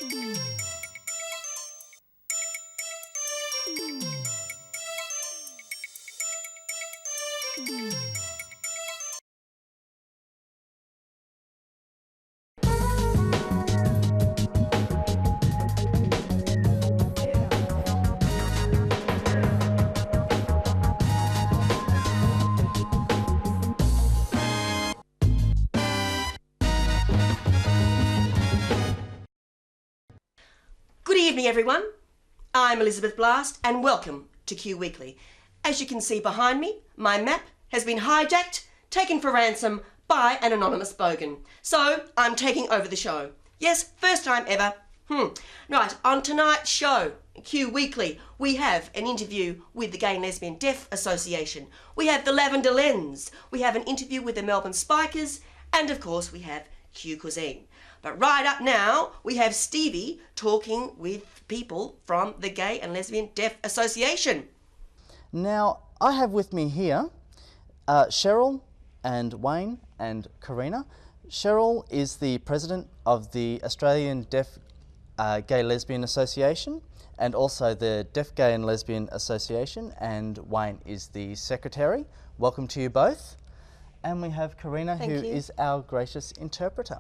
Good evening, everyone. I'm Elizabeth Blast and welcome to Q Weekly. As you can see behind me, my map has been hijacked, taken for ransom by an anonymous bogan. So I'm taking over the show. Yes, first time ever. Right, on tonight's show, Q Weekly, we have an interview with the Gay and Lesbian Deaf Association. We have the Lavender Lens. We have an interview with the Melbourne Spikers. And of course, we have Cuisine. But right up now, we have Stevie talking with people from the Gay and Lesbian Deaf Association. Now, I have with me here Cheryl and Wayne and Karina. Cheryl is the president of the Australian Deaf Gay Lesbian Association and also the Deaf Gay and Lesbian Association, and Wayne is the secretary. Welcome to you both. And we have Karina, who is our gracious interpreter.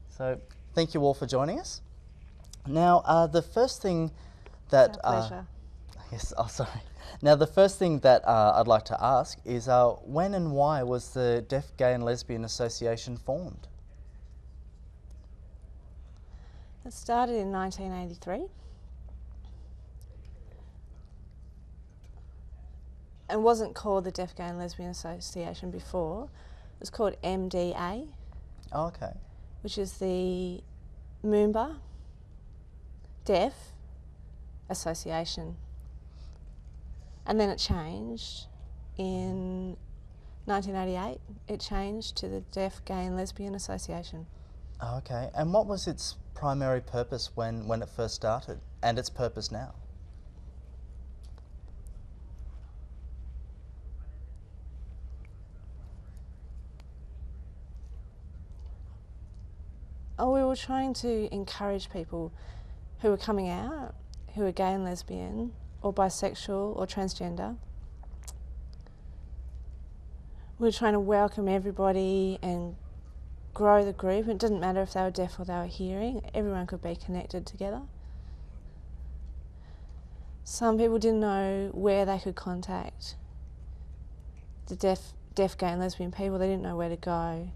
So thank you all for joining us. Now, the first thing that... It's our pleasure. Yes, oh sorry. Now, the first thing that I'd like to ask is when and why was the Deaf Gay and Lesbian Association formed? It started in 1983. It wasn't called the Deaf Gay and Lesbian Association before. It was called MDA. Oh, okay. Which is the Moomba Deaf Association. And then it changed in 1988. It changed to the Deaf Gay and Lesbian Association. Oh, okay. And what was its primary purpose when it first started, and its purpose now? Oh, we were trying to encourage people who are coming out, who are gay and lesbian, or bisexual, or transgender. We were trying to welcome everybody and grow the group. It didn't matter if they were deaf or they were hearing. Everyone could be connected together. Some people didn't know where they could contact the deaf, gay and lesbian people. They didn't know where to go.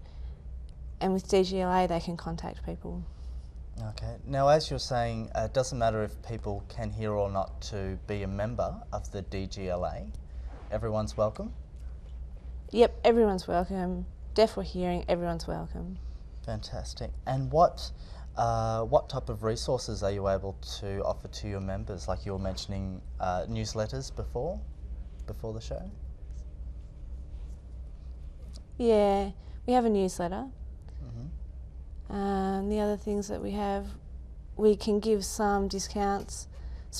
And with DGLA, they can contact people. Okay. Now, as you're saying, it doesn't matter if people can hear or not to be a member of the DGLA. Everyone's welcome? Yep, everyone's welcome. Deaf or hearing, everyone's welcome. Fantastic. And what type of resources are you able to offer to your members? Like you were mentioning newsletters before the show? Yeah, we have a newsletter. The other things that we can give some discounts,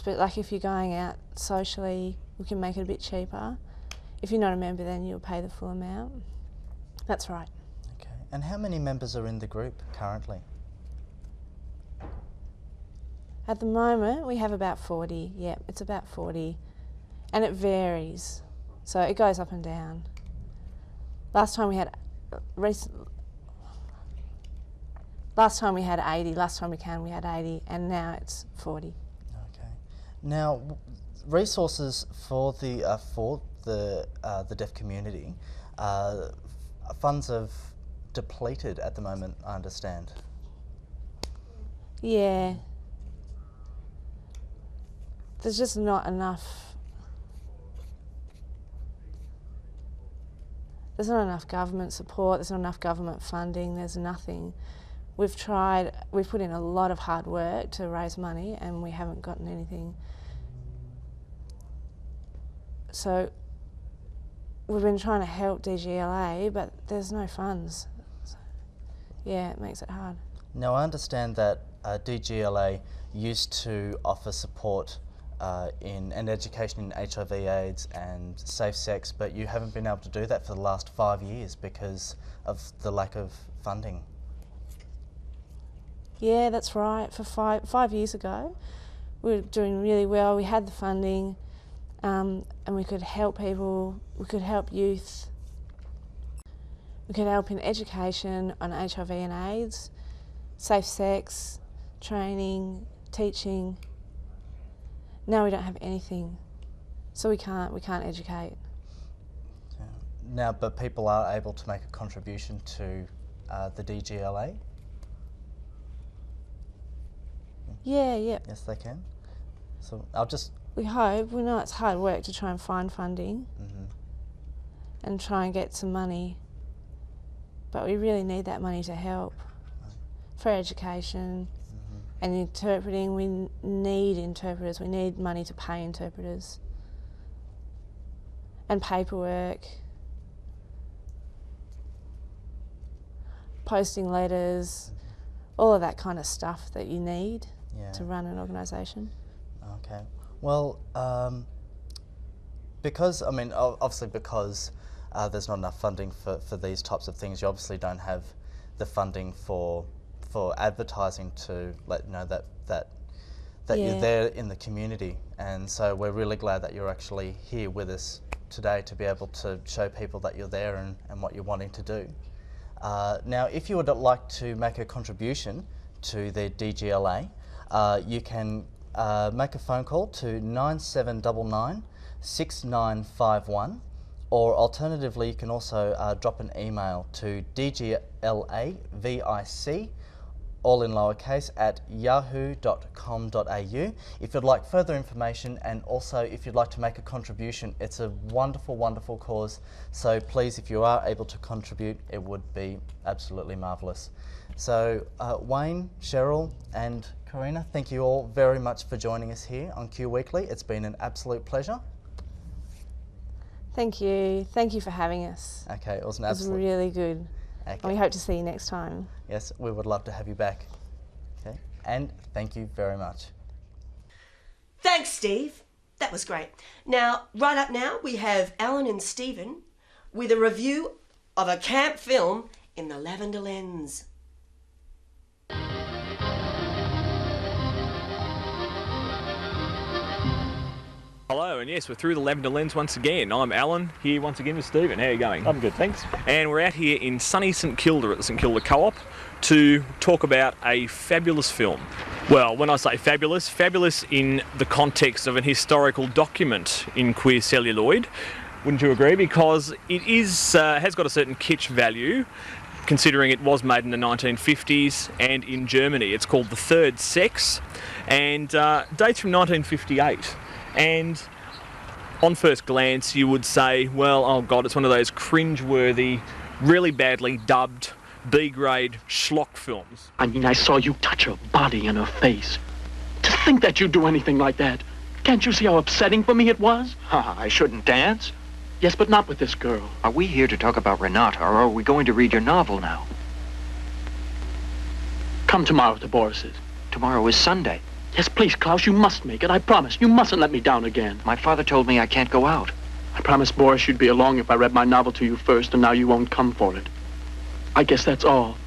like if you're going out socially, we can make it a bit cheaper. If you're not a member, then you'll pay the full amount. That's right. Okay. And how many members are in the group currently? At the moment, we have about 40. Yeah, it's about 40. And it varies. So it goes up and down. Last time we had 80, last time we had 80, and now it's 40. Okay. Now, resources for the deaf community, funds have depleted at the moment, I understand. Yeah. There's just not enough. There's not enough government support, there's not enough government funding, there's nothing. We've put in a lot of hard work to raise money and we haven't gotten anything. So we've been trying to help DGLA, but there's no funds. So, yeah, it makes it hard. Now, I understand that DGLA used to offer support and education in HIV/AIDS and safe sex, but you haven't been able to do that for the last 5 years because of the lack of funding. Yeah, that's right. For five years ago, we were doing really well. We had the funding, and we could help people. We could help youth. We could help in education on HIV and AIDS, safe sex, training, teaching. Now we don't have anything, so we can't educate. Now, but people are able to make a contribution to the DGLA? Yeah. Yes, they can. So We hope. We know it's hard work to try and find funding Mm-hmm. and try and get some money, but we really need that money to help for education and interpreting. We need interpreters. We need money to pay interpreters and paperwork, posting letters, all of that kind of stuff that you need to run an organisation. Okay. Well, because, I mean, obviously because there's not enough funding for these types of things, you obviously don't have the funding for advertising to let you know that you're there in the community. And so we're really glad that you're actually here with us today to be able to show people that you're there and what you're wanting to do. Now, if you would like to make a contribution to the DGLA, you can make a phone call to 9799 6951, or alternatively you can also drop an email to dglavic, all in lowercase, at yahoo.com.au. If you'd like further information, and also if you'd like to make a contribution, it's a wonderful, wonderful cause. So please, if you are able to contribute, it would be absolutely marvellous. So Wayne, Cheryl and Karina, thank you all very much for joining us here on Q Weekly. It's been an absolute pleasure. Thank you. Thank you for having us. Okay, it was an It was absolute... really good. Okay. And we hope to see you next time. Yes, we would love to have you back. Okay, and thank you very much. Thanks, Steve. That was great. Now, right up now, we have Alan and Stephen with a review of a camp film in the Lavender Lens. Hello, and yes, we're through the Lavender Lens once again. I'm Alan, here once again with Stephen. How are you going? I'm good, thanks. And we're out here in sunny St Kilda at the St Kilda Co-op to talk about a fabulous film. Well, when I say fabulous, fabulous in the context of an historical document in queer celluloid. Wouldn't you agree? Because it is has got a certain kitsch value, considering it was made in the 1950s and in Germany. It's called The Third Sex and dates from 1958. And on first glance you would say, well, oh God, it's one of those cringe-worthy, really badly dubbed B-grade schlock films. I mean, I saw you touch her body and her face. To think that you'd do anything like that. Can't you see how upsetting for me it was? I shouldn't dance? Yes, but not with this girl. Are we here to talk about Renata, or are we going to read your novel now? Come tomorrow to Boris's. Tomorrow is Sunday. Yes, please, Klaus, you must make it. I promise. You mustn't let me down again. My father told me I can't go out. I promised Boris you'd be along if I read my novel to you first, and now you won't come for it. I guess that's all.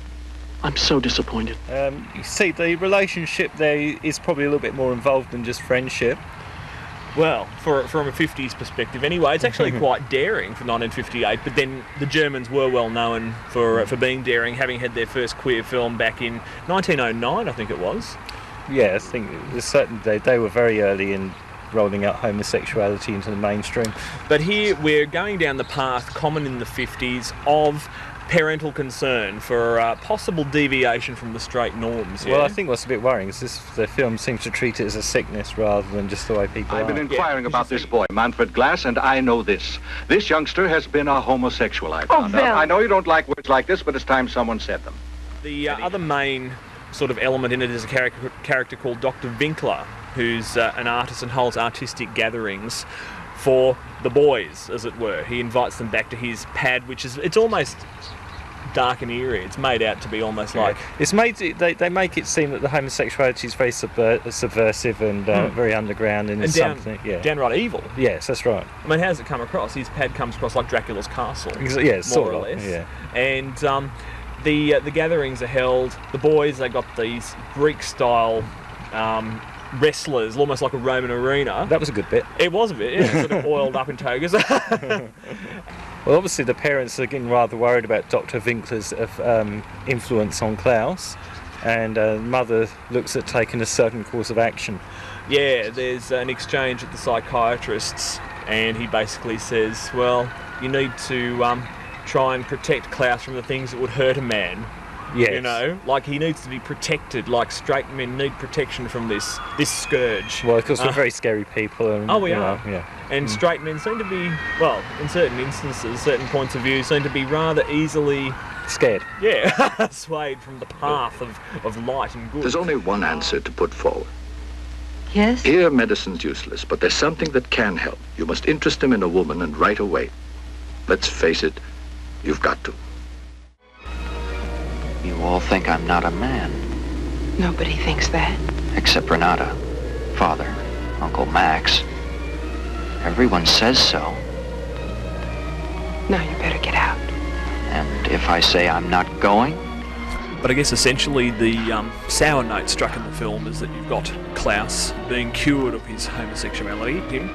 I'm so disappointed. You see, the relationship there is probably a little bit more involved than just friendship. Well, from a 50s perspective anyway, it's actually quite daring for 1958, but then the Germans were well known for being daring, having had their first queer film back in 1909, I think it was. Yeah, I think certainly they were very early in rolling out homosexuality into the mainstream. But here we're going down the path common in the 50s of parental concern for possible deviation from the straight norms. Well, I think what's a bit worrying is the film seems to treat it as a sickness rather than just the way people I've been are. inquiring about this boy, Manfred Glass, and I know this. This youngster has been a homosexual, I found out. I know you don't like words like this, but it's time someone said them. The other main sort of element in it is a character called Dr. Winkler, who's an artist and holds artistic gatherings for the boys, as it were. He invites them back to his pad, which is, it's almost dark and eerie. It's made out to be almost like... It's made, they make it seem that the homosexuality is very subversive and very underground and something, downright evil. Yes, that's right. I mean, how does it come across? His pad comes across like Dracula's castle, Yeah, more or less. Yeah. And the gatherings are held. The boys, they got these Greek-style wrestlers, almost like a Roman arena. That was a good bit. It was a bit, yeah, sort of oiled up in togas. Well, obviously the parents are getting rather worried about Dr. Winkler's influence on Klaus, and mother looks at taking a certain course of action. Yeah, there's an exchange with the psychiatrists, and he basically says, well, you need to try and protect Klaus from the things that would hurt a man. Yes. You know, like he needs to be protected, like straight men need protection from this scourge. Well, because we're very scary people. And, we are. Yeah. And straight men seem to be, well, in certain instances, certain points of view, seem to be rather easily... scared. Yeah, swayed from the path of light and good. There's only one answer to put forward. Yes? Here, medicine's useless, but there's something that can help. You must interest him in a woman, and right away. Let's face it, you've got to. You all think I'm not a man. Nobody thinks that. Except Renata, Father, Uncle Max. Everyone says so. Now you better get out. And if I say I'm not going? But I guess essentially the sour note struck in the film is that you've got Klaus being cured of his homosexuality, him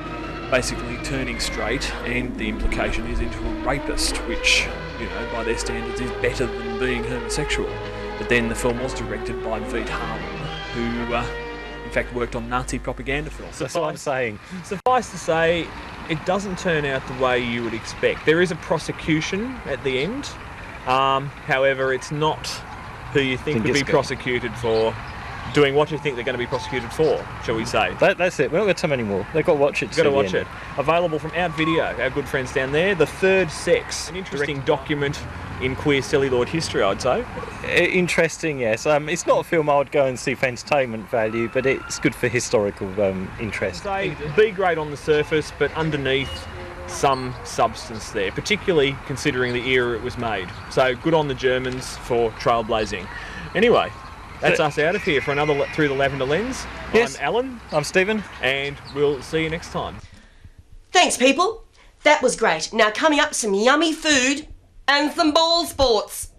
basically turning straight, and the implication is into a rapist, which, you know, by their standards is better than being homosexual. But then the film was directed by Veit Harlan, who in fact worked on Nazi propaganda films. That's what I'm saying. Suffice to say, it doesn't turn out the way you would expect. There is a prosecution at the end, however it's not who you think would be prosecuted for doing what you think they're going to be prosecuted for, shall we say. That's it. We're not got time anymore. They've got to watch it. You've got to watch it. Available from Out Video, our good friends down there. The Third Sex, an interesting document in queer celluloid history, I'd say. Interesting, yes. It's not a film I would go and see for entertainment value, but it's good for historical interest. B grade on the surface, but underneath some substance there, particularly considering the era it was made. So good on the Germans for trailblazing. Anyway, that's us out of here for another Through the Lavender Lens. Yes. I'm Alan. I'm Stephen. And we'll see you next time. Thanks, people. That was great. Now coming up, some yummy food and some ball sports.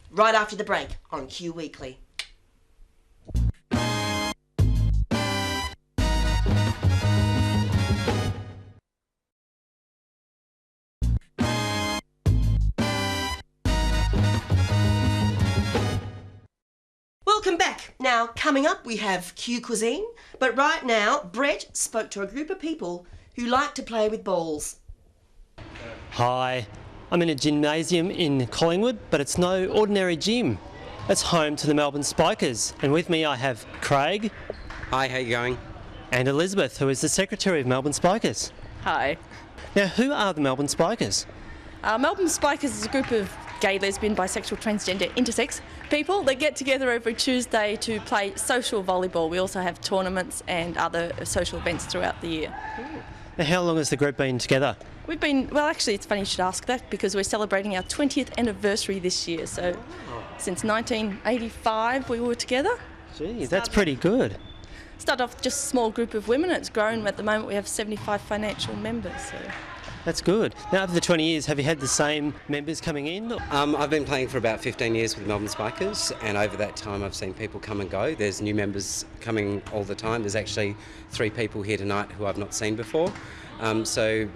Right after the break on Q Weekly. Welcome back. Now, coming up, we have Q Cuisine, but right now, Brett spoke to a group of people who like to play with balls. Hi, I'm in a gymnasium in Collingwood, but it's no ordinary gym. It's home to the Melbourne Spikers, and with me I have Craig. Hi, how you going? And Elizabeth, who is the Secretary of Melbourne Spikers. Hi. Now, who are the Melbourne Spikers? Melbourne Spikers is a group of gay, lesbian, bisexual, transgender, intersex people that get together every Tuesday to play social volleyball. We also have tournaments and other social events throughout the year. Now, how long has the group been together? We've been, well, actually it's funny you should ask that because we're celebrating our 20th anniversary this year. So since 1985 we were together. Gee, that's pretty good. Started off just a small group of women. It's grown. At the moment we have 75 financial members. So. That's good. Now, over the 20 years, have you had the same members coming in? I've been playing for about 15 years with the Melbourne Spikers, and over that time I've seen people come and go. There's new members coming all the time. There's actually 3 people here tonight who I've not seen before. So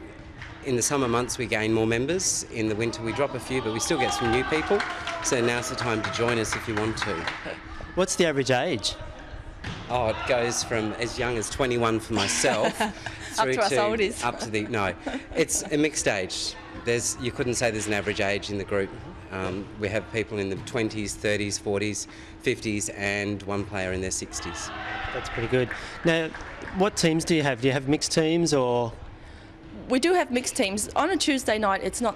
in the summer months we gain more members. In the winter we drop a few, but we still get some new people. So now's the time to join us if you want to. What's the average age? Oh, it goes from as young as 21 for myself through up to us oldies. Up to the no, it's a mixed age. You couldn't say there's an average age in the group. We have people in the 20s, 30s, 40s, 50s, and one player in their 60s. That's pretty good. Now, what teams do you have? Do you have mixed teams or? We do have mixed teams. On a Tuesday night, it's not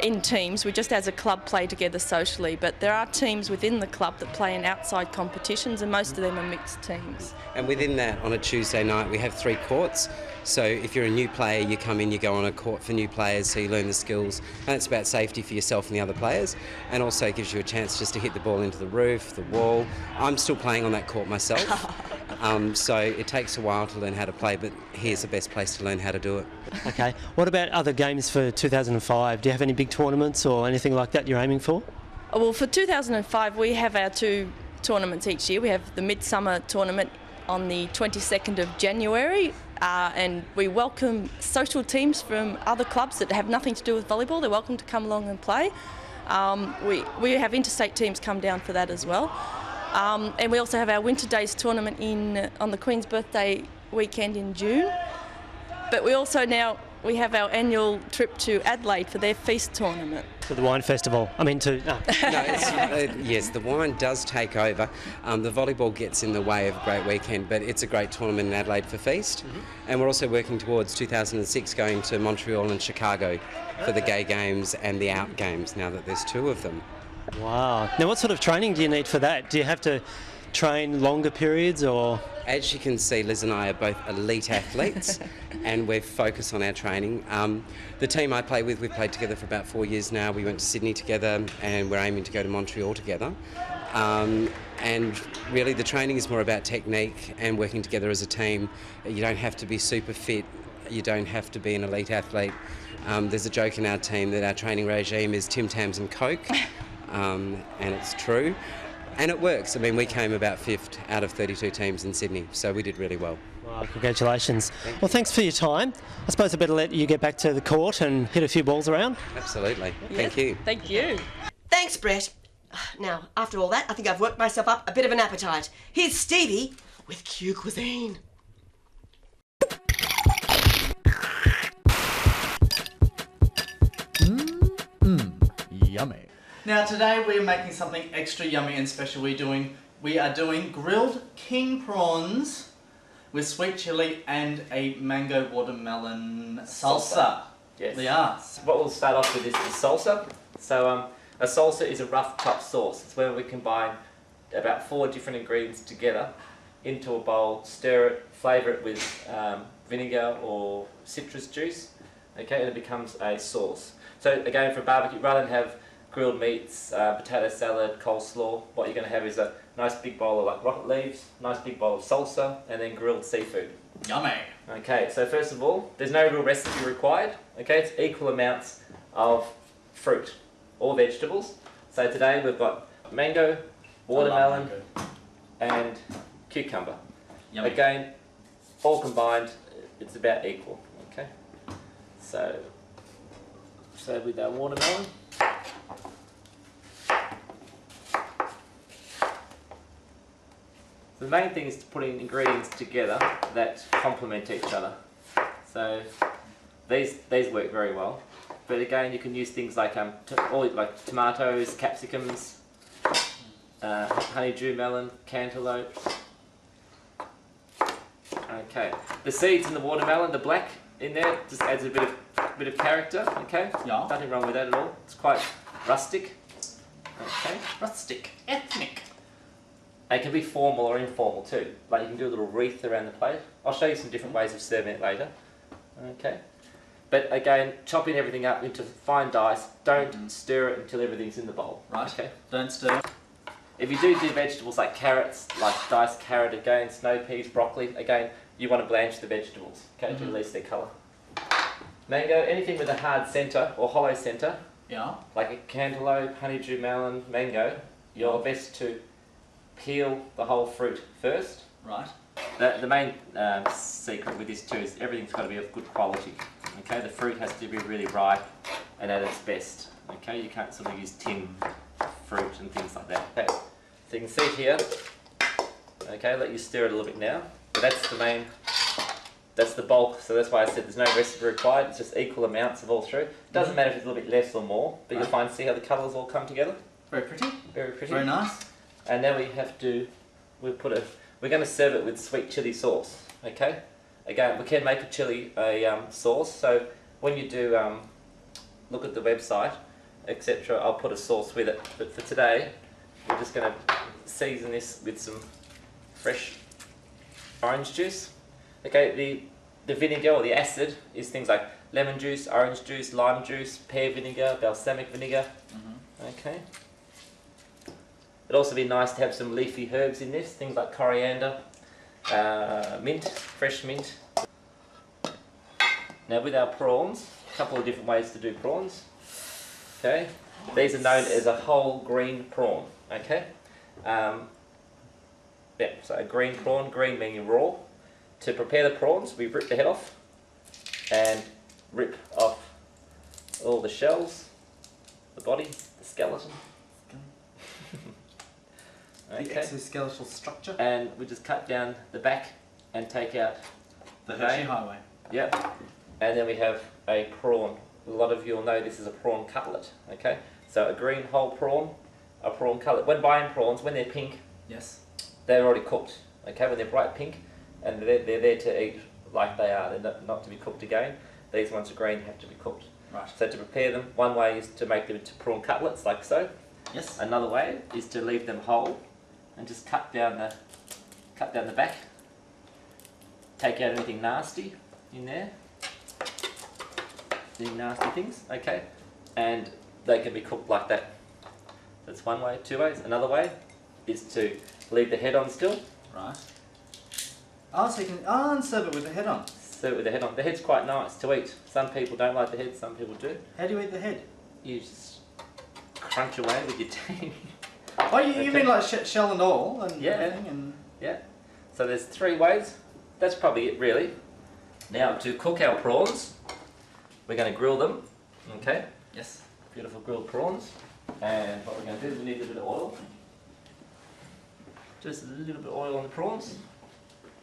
in teams, we just as a club play together socially, but there are teams within the club that play in outside competitions and most of them are mixed teams. And within that, on a Tuesday night, we have 3 courts. So if you're a new player, you come in, you go on a court for new players, so you learn the skills, and it's about safety for yourself and the other players, and also gives you a chance just to hit the ball into the roof, the wall. I'm still playing on that court myself, so it takes a while to learn how to play, but here's the best place to learn how to do it. Okay. What about other games for 2005? Do you have any big tournaments or anything like that you're aiming for? Well, for 2005, we have our 2 tournaments each year. We have the Midsummer Tournament on the 22nd of January, and we welcome social teams from other clubs that have nothing to do with volleyball. They're welcome to come along and play. We have interstate teams come down for that as well. And we also have our Winter Days tournament on the Queen's birthday weekend in June. But we also we have our annual trip to Adelaide for their feast tournament. To the wine festival. Yes, the wine does take over. The volleyball gets in the way of a great weekend, but it's a great tournament in Adelaide for feast. And we're also working towards 2006 going to Montreal and Chicago for the gay games and the out games, now that there's 2 of them. Wow. Now, what sort of training do you need for that? Do you have to train longer periods, or...? As you can see, Liz and I are both elite athletes and we're focused on our training. The team I play with, we've played together for about 4 years now. We went to Sydney together and we're aiming to go to Montreal together. And really the training is more about technique and working together as a team. You don't have to be super fit, you don't have to be an elite athlete. There's a joke in our team that our training regime is Tim Tams and Coke, and it's true. And it works. I mean, we came about 5th out of 32 teams in Sydney, so we did really well. Wow, congratulations. Well, thanks for your time. I suppose I better let you get back to the court and hit a few balls around. Absolutely. Yes, Thank you. Thank you. Thanks, Brett. Now, after all that, I think I've worked myself up a bit of an appetite. Here's Stevie with Cuisine. Yummy. Now today we're making something extra yummy and special. We are doing grilled king prawns with sweet chilli and a mango watermelon salsa. Yes. They are. What we'll start off with is the salsa. So a salsa is a rough cut sauce. It's where we combine about 4 different ingredients together into a bowl, stir it, flavour it with vinegar or citrus juice, okay, and it becomes a sauce. So again, for barbecue, rather than have grilled meats, potato salad, coleslaw, what you're going to have is a nice big bowl of like rocket leaves, nice big bowl of salsa, and then grilled seafood. Yummy. Okay, so first of all, there's no real recipe required. Okay, it's equal amounts of fruit or vegetables. So today we've got mango, watermelon, and cucumber. Yummy. Again, all combined, it's about equal. Okay, so with our watermelon. The main thing is to put in ingredients together that complement each other. So these work very well, but again you can use things like like tomatoes, capsicums, honeydew melon, cantaloupe. Okay, the seeds in the watermelon, the black in there, just adds a bit of character. Okay, yeah. Nothing wrong with that at all. It's quite rustic. Okay, rustic, ethnic. It can be formal or informal too. Like you can do a little wreath around the plate. I'll show you some different ways of serving it later. Okay. But again, chopping everything up into fine dice. Don't stir it until everything's in the bowl. Right. Okay. Don't stir. If you do vegetables like carrots, like diced carrot again, snow peas, broccoli, again, you want to blanch the vegetables, okay, to release their colour. Mango, anything with a hard centre or hollow centre, yeah, like a cantaloupe, honeydew melon, mango, you're best to peel the whole fruit first. Right. The main secret with this too is everything's got to be of good quality. Okay, the fruit has to be really ripe and at its best. Okay, you can't sort of use tin fruit and things like that. Okay, so you can see here. Okay, let you stir it a little bit now. But that's the bulk. So that's why I said there's no recipe required. It's just equal amounts of all through. It doesn't matter if it's a little bit less or more, but you'll see how the colours all come together. Very pretty. Very pretty. Very nice. And now we're going to serve it with sweet chilli sauce. Okay. Again, we can make a chilli sauce. So when you do look at the website, etc., I'll put a sauce with it. But for today, we're just going to season this with some fresh orange juice. Okay. The vinegar or the acid is things like lemon juice, orange juice, lime juice, pear vinegar, balsamic vinegar. Okay. It'd also be nice to have some leafy herbs in this, things like coriander, mint, fresh mint. Now with our prawns, a couple of different ways to do prawns. Okay, these are known as a whole green prawn. Okay, yeah, so a green prawn, green meaning raw. To prepare the prawns, we rip the head off and rip off all the shells, the body, the skeleton. The exoskeletal structure. And we just cut down the back and take out the Hershey Highway. Yep. And then we have a prawn. A lot of you will know this is a prawn cutlet. Okay. So a green whole prawn, a prawn cutlet. When buying prawns, when they're pink, yes, they're already cooked. Okay. When they're bright pink, and they're there to eat like they are. They're not to be cooked again. These ones are green, have to be cooked. Right. So to prepare them, one way is to make them into prawn cutlets, like so. Yes. Another way is to leave them whole and just cut down the back. Take out anything nasty in there. Any nasty things, okay? And they can be cooked like that. That's one way, two ways. Another way is to leave the head on still. Right. Oh, so you can serve it with the head on. Serve it with the head on. The head's quite nice to eat. Some people don't like the head, some people do. How do you eat the head? You just crunch away with your teeth. Oh, you mean like shell and all and yeah. everything? And yeah. So there's three ways. That's probably it, really. Now to cook our prawns, we're going to grill them. Okay. Yes. Beautiful grilled prawns. And what we're going to do is we need a little bit of oil. Just a little bit of oil on the prawns.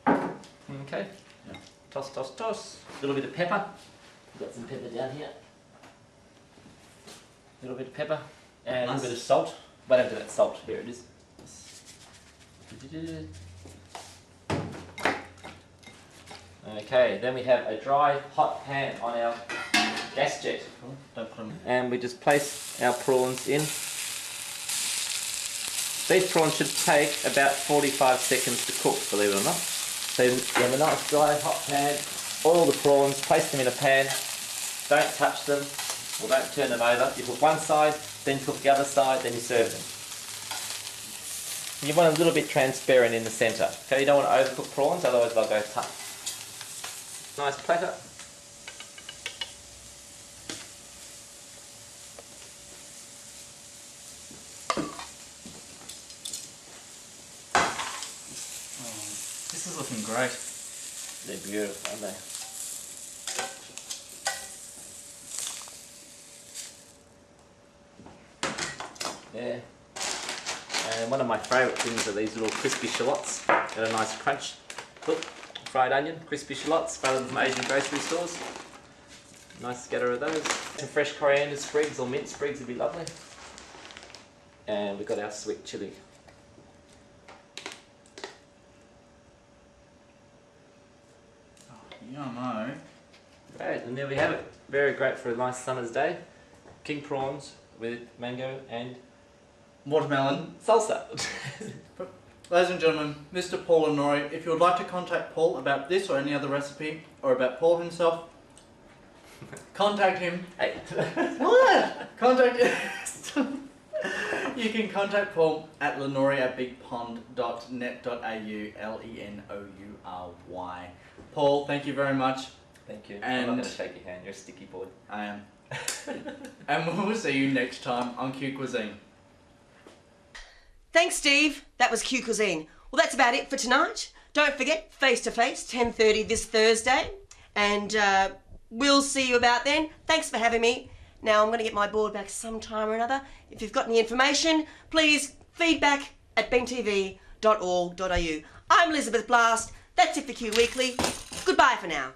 Okay. Yeah. Toss, toss, toss. A little bit of pepper. We've got some pepper down here. A little bit of pepper and a little bit of salt. Wait after that salt. Here it is. Okay, then we have a dry, hot pan on our gas jet. And we just place our prawns in. These prawns should take about 45 seconds to cook, believe it or not. So you have a nice dry, hot pan, oil the prawns, place them in a pan, don't touch them, or don't turn them over. You put one side, then cook the other side, then you serve them. You want a little bit transparent in the centre. Okay, you don't want to overcook prawns, otherwise they'll go tough. Nice platter. Oh, this is looking great. They're beautiful, aren't they? Yeah. And one of my favourite things are these little crispy shallots. Got a nice crunch. Look, fried onion, crispy shallots, found them from Asian grocery stores. Nice scatter of those. Some fresh coriander sprigs or mint sprigs would be lovely. And we've got our sweet chilli. Yummo. Great, and there we have it. Very great for a nice summer's day. King prawns with mango and watermelon salsa. Ladies and gentlemen, Mr. Paul and Nori, if you would like to contact Paul about this or any other recipe, or about Paul himself, contact him. Hey. What? Contact him. You can contact Paul at lenoury@bigpond.net.au, Lenoury. Paul, thank you very much. Thank you. And I'm not going to shake your hand, you're a sticky boy. I am. And we'll see you next time on Q Cuisine. Thanks, Steve. That was Q Cuisine. Well, that's about it for tonight. Don't forget, Face to Face, 10:30 this Thursday. And we'll see you about then. Thanks for having me. Now, I'm going to get my board back sometime or another. If you've got any information, please feedback@bentv.org.au. I'm Elizabeth Blast. That's it for Q Weekly. Goodbye for now.